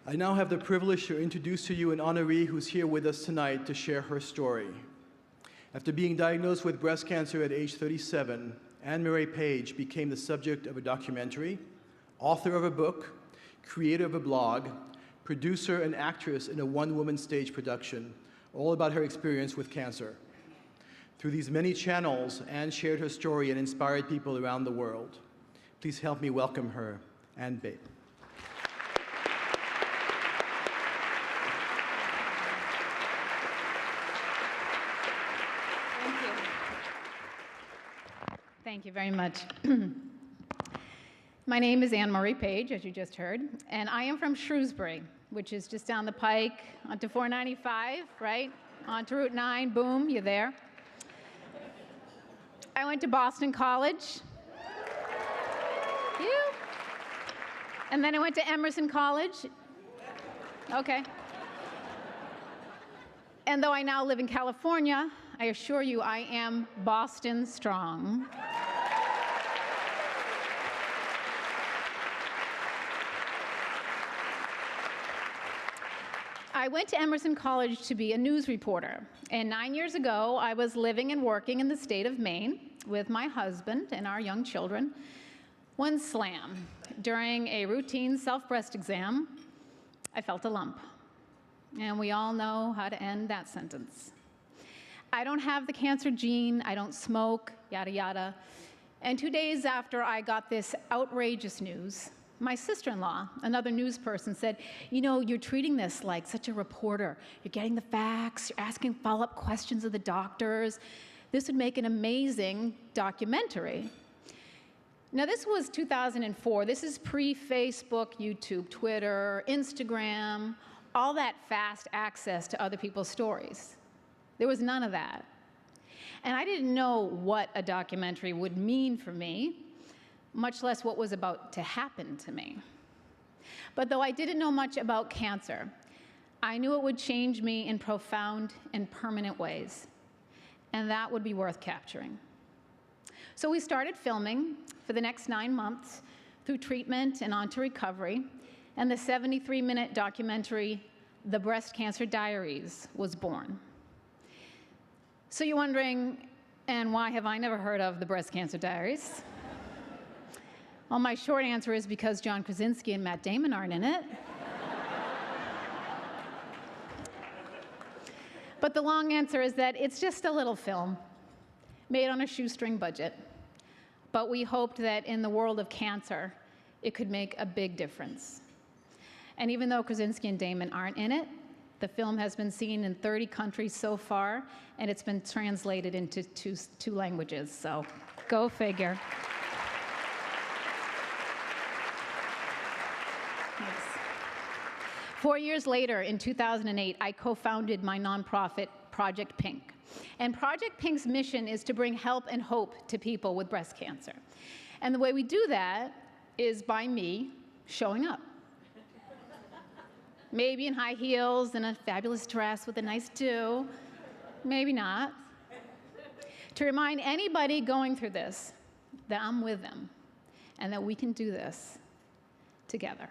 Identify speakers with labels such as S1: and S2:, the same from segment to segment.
S1: I now have the privilege to introduce to you an honoree who's here with us tonight to share her story. After being diagnosed with breast cancer at age 37, Ann Murray Paige became the subject of a documentary, author of a book, creator of a blog, producer and actress in a one-woman stage production, all about her experience with cancer. Through these many channels, Ann shared her story and inspired people around the world. Please help me welcome her, Ann Babe.
S2: Thank you very much. My name is Ann Murray Paige, as you just heard, and I am from Shrewsbury, which is just down the pike onto 495, right? Onto Route 9, boom, you're there. I went to Boston College. You? And then I went to Emerson College. Okay. And though I now live in California, I assure you I am Boston strong. I went to Emerson College to be a news reporter, and 9 years ago, I was living and working in the state of Maine with my husband and our young children. One slam, during a routine self-breast exam, I felt a lump, and we all know how to end that sentence. I don't have the cancer gene, I don't smoke, yada yada, and 2 days after I got this outrageous news, my sister-in-law, another news person, said, you know, you're treating this like such a reporter. You're getting the facts, you're asking follow-up questions of the doctors. This would make an amazing documentary. Now, this was 2004. This is pre-Facebook, YouTube, Twitter, Instagram, all that fast access to other people's stories. There was none of that. And I didn't know what a documentary would mean for me, much less what was about to happen to me. But though I didn't know much about cancer, I knew it would change me in profound and permanent ways, and that would be worth capturing. So we started filming for the next 9 months through treatment and on to recovery, and the 73-minute documentary, The Breast Cancer Diaries, was born. So you're wondering, and why have I never heard of The Breast Cancer Diaries? Well, my short answer is because John Krasinski and Matt Damon aren't in it. But the long answer is that it's just a little film made on a shoestring budget. But we hoped that in the world of cancer, it could make a big difference. And even though Krasinski and Damon aren't in it, the film has been seen in 30 countries so far, and it's been translated into two languages, so go figure. Yes. 4 years later, in 2008, I co-founded my nonprofit, Project Pink. And Project Pink's mission is to bring help and hope to people with breast cancer. And the way we do that is by me showing up. Maybe in high heels and a fabulous dress with a nice do, maybe not. To remind anybody going through this that I'm with them and that we can do this together.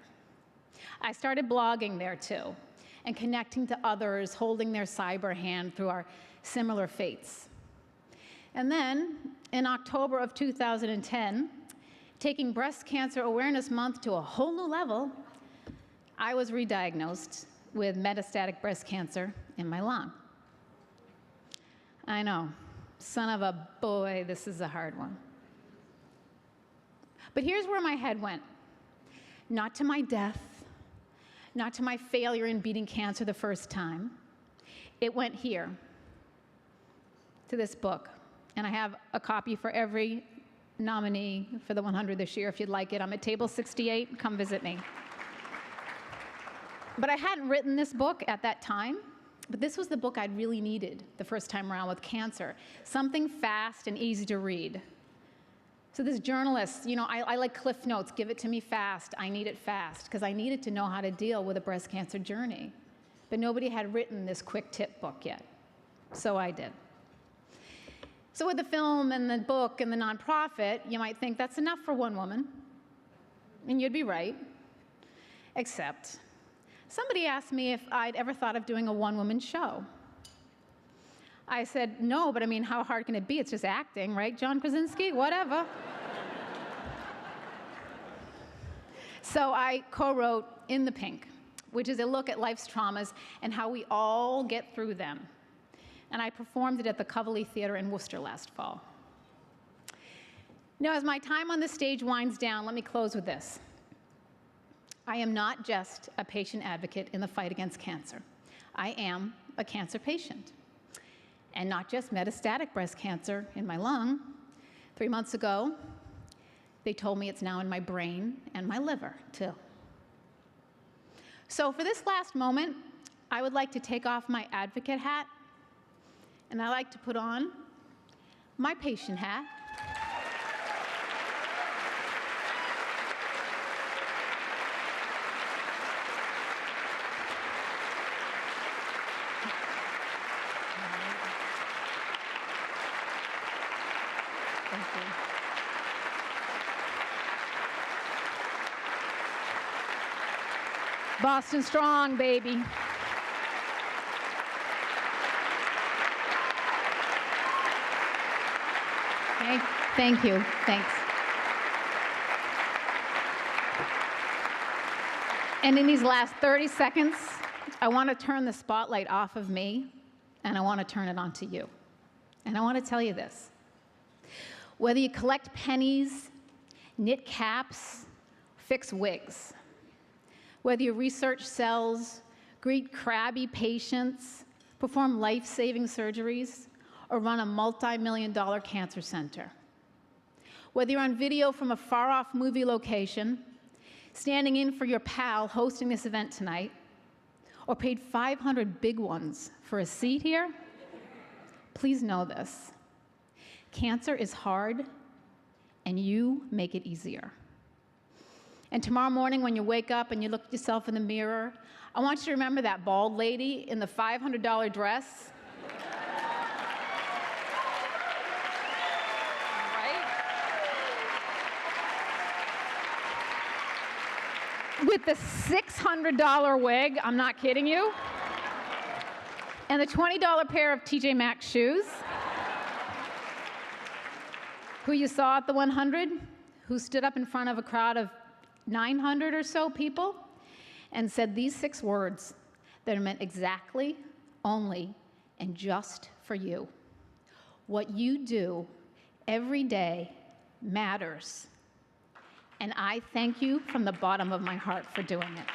S2: I started blogging there too and connecting to others, holding their cyber hand through our similar fates. And then in October of 2010, taking Breast Cancer Awareness Month to a whole new level, I was re-diagnosed with metastatic breast cancer in my lung. I know, son of a boy, this is a hard one. But here's where my head went. Not to my death, not to my failure in beating cancer the first time. It went here, to this book. And I have a copy for every nominee for the 100 this year. If you'd like it, I'm at table 68, come visit me. But I hadn't written this book at that time, but this was the book I'd really needed the first time around with cancer. Something fast and easy to read. So this journalist, you know, I like Cliff Notes, give it to me fast, I need it fast, because I needed to know how to deal with a breast cancer journey. But nobody had written this quick tip book yet, so I did. So with the film and the book and the nonprofit, you might think that's enough for one woman, and you'd be right, except somebody asked me if I'd ever thought of doing a one-woman show. I said, no, but I mean, how hard can it be? It's just acting, right, John Krasinski? Whatever. So I co-wrote In the Pink, which is a look at life's traumas and how we all get through them. And I performed it at the Coverley Theater in Worcester last fall. Now, as my time on the stage winds down, let me close with this. I am not just a patient advocate in the fight against cancer. I am a cancer patient. And not just metastatic breast cancer in my lung. 3 months ago, they told me it's now in my brain and my liver, too. So for this last moment, I would like to take off my advocate hat, and I'd like to put on my patient hat. Thank you. Boston strong, baby. Okay, thank you, thanks. And in these last 30 seconds, I want to turn the spotlight off of me, and I want to turn it onto you. And I want to tell you this. Whether you collect pennies, knit caps, fix wigs, whether you research cells, greet crabby patients, perform life-saving surgeries, or run a multi-million-dollar cancer center, whether you're on video from a far-off movie location, standing in for your pal hosting this event tonight, or paid 500 big ones for a seat here, please know this. Cancer is hard, and you make it easier. And tomorrow morning when you wake up and you look at yourself in the mirror, I want you to remember that bald lady in the $500 dress. Right? With the $600 wig, I'm not kidding you, and the $20 pair of TJ Maxx shoes. Who you saw at the 100, who stood up in front of a crowd of 900 or so people and said these 6 words that are meant exactly, only, and just for you. What you do every day matters. And I thank you from the bottom of my heart for doing it.